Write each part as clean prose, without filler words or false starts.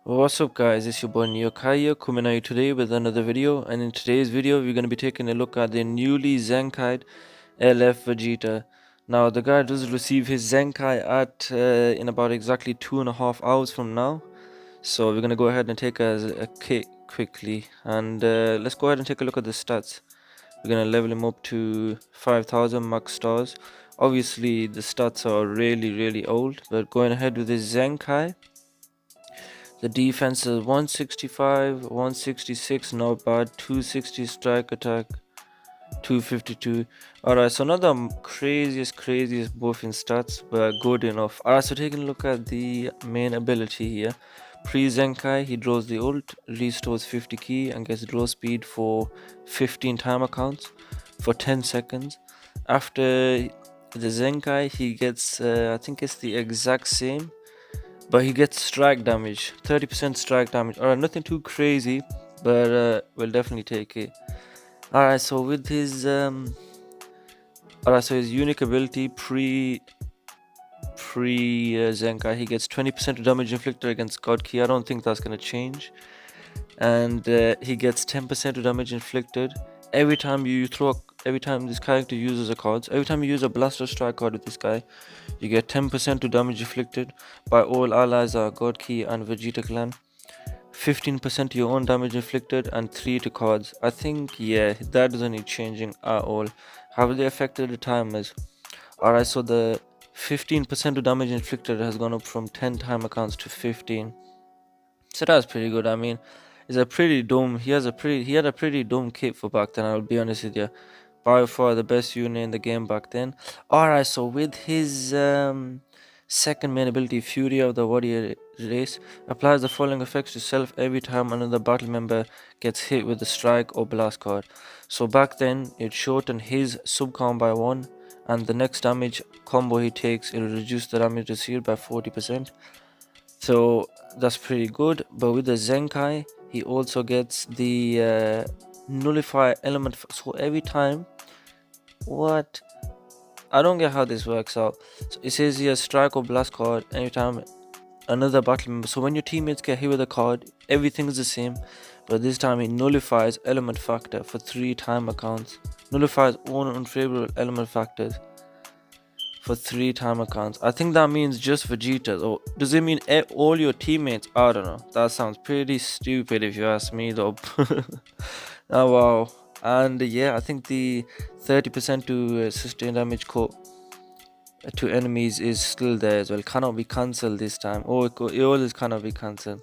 What's up guys, it's your boy ZENKAI here, coming at you today with another video, and in today's video we're going to be taking a look at the newly ZENKAI LF Vegeta. Now the guy does receive his ZENKAI at in about exactly 2.5 hours from now, so we're going to go ahead and take a kit quickly, and let's go ahead and take a look at the stats. We're going to level him up to 5000 max stars. Obviously the stats are really old, but going ahead with his ZENKAI. The defense is 165, 166, not bad. 260 strike attack, 252. Alright, so not the craziest buffing stats, but good enough. Alright, so taking a look at the main ability here. Pre-ZENKAI, he draws the ult, restores 50 ki, and gets draw speed for 15 timer counts for 10 seconds. After the ZENKAI, he gets, I think it's the exact same, but he gets strike damage, 30% strike damage. Alright, nothing too crazy, but we'll definitely take it. Alright, so with his his unique ability pre ZENKAI, he gets 20% damage inflicted against God Key. I don't think that's gonna change. And he gets 10% damage inflicted every time this character uses a card. So every time you use a blaster strike card with this guy, you get 10% to damage inflicted by all allies are God Key and Vegeta clan, 15% to your own damage inflicted, and 3 to cards. I think, yeah, that doesn't need changing at all. How they affected the timers? Alright, so the 15% to damage inflicted has gone up from 10 timer counts to 15. So that's pretty good. I mean, it's a pretty dumb. He had a pretty dumb kit for back then. I'll be honest with you. By far the best unit in the game back then. Alright, so with his second main ability, Fury of the Warrior Race, applies the following effects to self every time another battle member gets hit with a strike or blast card. So back then, it shortened his sub count by 1, and the next damage combo he takes, it will reduce the damage received by 40%. So that's pretty good. But with the ZENKAI, he also gets the nullify element. So every time, what? I don't get how this works out. So it says here strike or blast card anytime another battle member. So when your teammates get hit with a card, everything is the same, but this time it nullifies element factor for 3 timer counts. Nullifies all unfavorable element factors for 3 timer counts. I think that means just Vegeta, or does it mean all your teammates? I don't know. That sounds pretty stupid if you ask me though. Oh wow. And yeah, I think the 30% to sustain damage to enemies is still there as well. Cannot be cancelled this time. Oh, it always cannot be cancelled.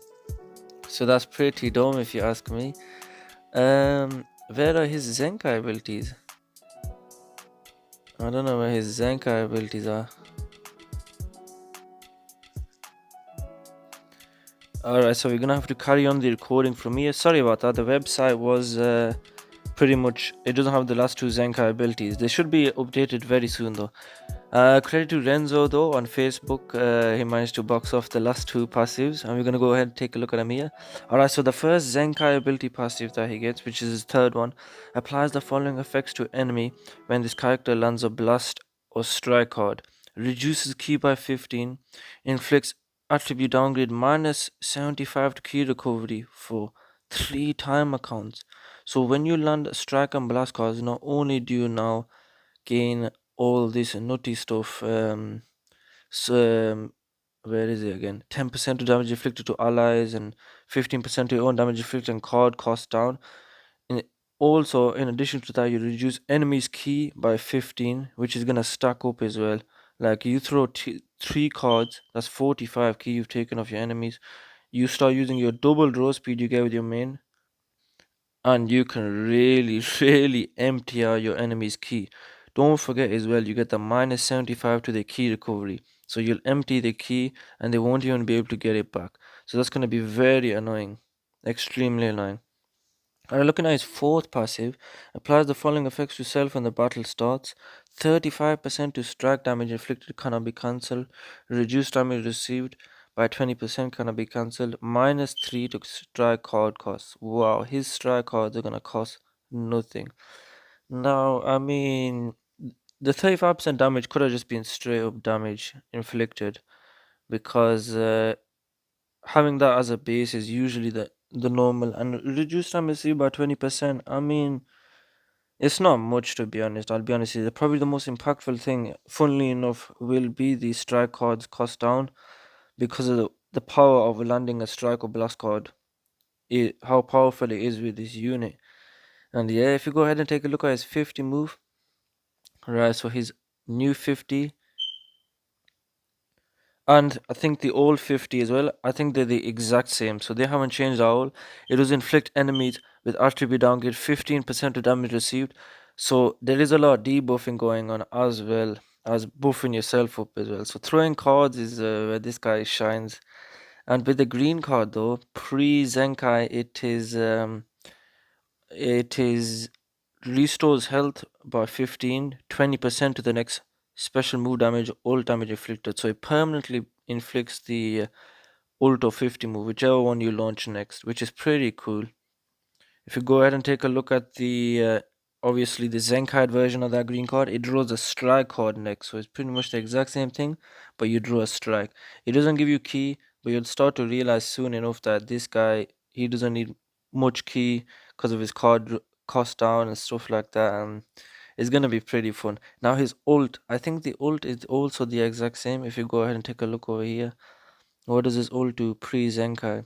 So that's pretty dumb if you ask me. Where are his ZENKAI abilities? I don't know where his ZENKAI abilities are. Alright, so we're gonna have to carry on the recording from here. Sorry about that. The website was pretty much, it doesn't have the last 2 ZENKAI abilities. They should be updated very soon though. Credit to Renzo though on Facebook. He managed to box off the last 2 passives, and we're gonna go ahead and take a look at them here. Alright, so the first ZENKAI ability passive that he gets, which is his third one, applies the following effects to enemy when this character lands a blast or strike card. Reduces ki by 15, inflicts attribute downgrade minus 75 to ki recovery for 3 timer counts. So when you land strike and blast cards, not only do you now gain all this nutty stuff, so where is it again? 10% to damage inflicted to allies and 15% to your own damage inflicted and card cost down. And also, in addition to that, you reduce enemies ki by 15, which is gonna stack up as well. Like you throw 3 cards, that's 45 ki you've taken off your enemies. You start using your double draw speed you get with your main, and you can really empty out your enemy's ki. Don't forget as well, you get the minus 75 to the ki recovery. So you'll empty the ki and they won't even be able to get it back. So that's going to be very annoying. Extremely annoying. Alright, looking at his fourth passive, applies the following effects to self when the battle starts. 35% to strike damage inflicted cannot be cancelled. Reduced damage received by 20% cannot be cancelled. Minus 3 to strike card costs. Wow, his strike cards are gonna cost nothing. Now, I mean, the 35% damage could have just been straight up damage inflicted, because having that as a base is usually the normal, and reduced time received by 20%. I mean, it's not much, to be honest. I'll be honest with you. Probably the most impactful thing, funnily enough, will be the strike cards cost down, because of the power of landing a strike or blast card, how powerful it is with this unit. And yeah, if you go ahead and take a look at his 50 move, right? So his new 50, and I think the old 50 as well, I think they're the exact same. So they haven't changed at all. It was inflict enemies with attribute downgrade 15% of damage received. So there is a lot of debuffing going on, as well as buffing yourself up as well. So throwing cards is where this guy shines. And with the green card though, pre Zenkai, it is restores health by 15, 20% to the next special move damage, ult damage inflicted. So it permanently inflicts the ult of 50 move, whichever one you launch next, which is pretty cool. If you go ahead and take a look at the obviously the Zenkai version of that green card, it draws a strike card next. So it's pretty much the exact same thing, but you draw a strike. It doesn't give you key, but you'll start to realize soon enough that this guy, he doesn't need much key because of his card cost down and stuff like that. And it's gonna be pretty fun. Now his ult, I think the ult is also the exact same. If you go ahead and take a look over here, what does his ult do pre Zenkai?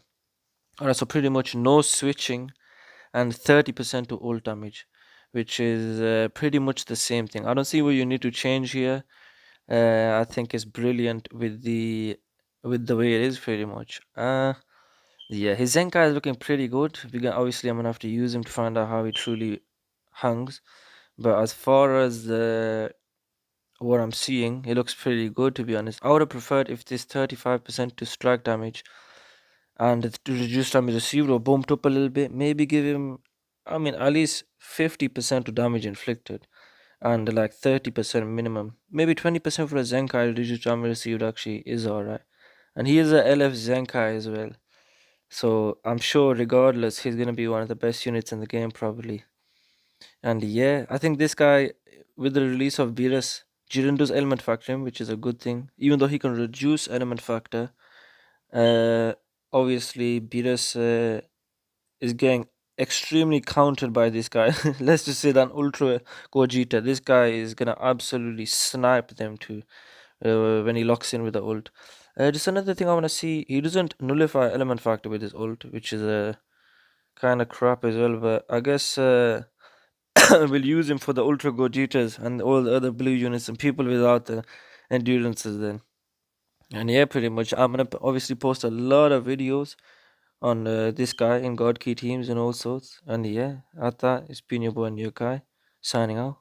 Alright, so pretty much no switching and 30% to ult damage, which is pretty much the same thing. I don't see what you need to change here. I think it's brilliant with the way it is, pretty much. Yeah, his Zenkai is looking pretty good. Obviously, I'm gonna have to use him to find out how he truly hangs. But as far as what I'm seeing, it looks pretty good, to be honest. I would have preferred if this 35% to strike damage and the reduced damage received or bumped up a little bit. Maybe give him, I mean, at least 50% to damage inflicted and like 30% minimum. Maybe 20% for a Zenkai reduced damage received actually is alright. And he is a LF Zenkai as well. So I'm sure regardless, he's gonna be one of the best units in the game probably. And yeah, I think this guy, with the release of Beerus, Jiren does element factor him, which is a good thing. Even though he can reduce element factor, uh, obviously Beerus is getting extremely countered by this guy. Let's just say that Ultra Gogeta, this guy is gonna absolutely snipe them too when he locks in with the ult. Just another thing I want to see, he doesn't nullify element factor with his ult, which is a kind of crap as well. But I guess we'll use him for the Ultra Gogetas and all the other blue units and people without the endurances then. And yeah, pretty much I'm gonna obviously post a lot of videos on this guy in God Key teams and all sorts. And yeah, at that, it's been your boy New Kai signing out.